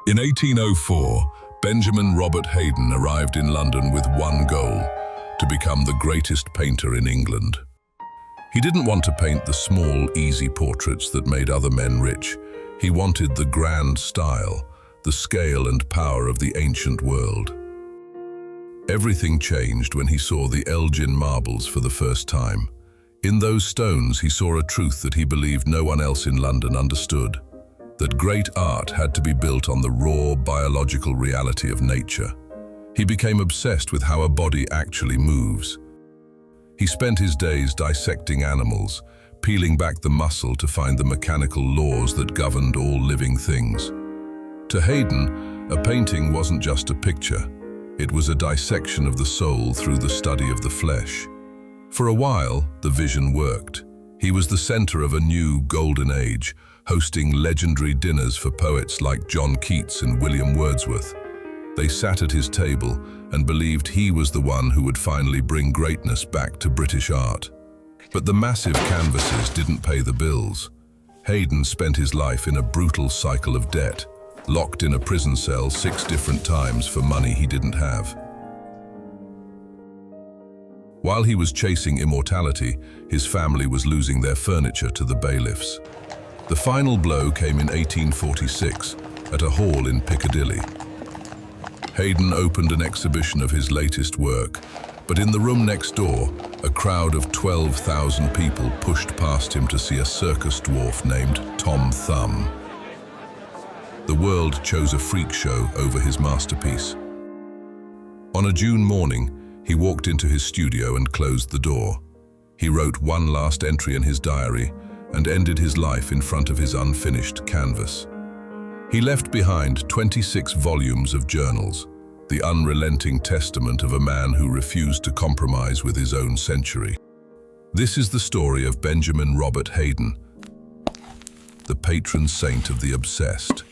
In 1804, Benjamin Robert Haydon arrived in London with one goal: to become the greatest painter in England. He didn't want to paint the small, easy portraits that made other men rich. He wanted the grand style, the scale and power of the ancient world. Everything changed when he saw the Elgin marbles for the first time. In those stones, he saw a truth that he believed no one else in London understood: that great art had to be built on the raw, biological reality of nature. He became obsessed with how a body actually moves. He spent his days dissecting animals, peeling back the muscle to find the mechanical laws that governed all living things. To Haydon, a painting wasn't just a picture. It was a dissection of the soul through the study of the flesh. For a while, the vision worked. He was the center of a new golden age, hosting legendary dinners for poets like John Keats and William Wordsworth. They sat at his table and believed he was the one who would finally bring greatness back to British art. But the massive canvases didn't pay the bills. Haydon spent his life in a brutal cycle of debt, locked in a prison cell 6 different times for money he didn't have. While he was chasing immortality, his family was losing their furniture to the bailiffs. The final blow came in 1846 at a hall in Piccadilly. Haydon opened an exhibition of his latest work, but in the room next door, a crowd of 12,000 people pushed past him to see a circus dwarf named Tom Thumb. The world chose a freak show over his masterpiece. On a June morning, he walked into his studio and closed the door. He wrote one last entry in his diary and ended his life in front of his unfinished canvas. He left behind 26 volumes of journals, the unrelenting testament of a man who refused to compromise with his own century. This is the story of Benjamin Robert Haydon, the patron saint of the obsessed.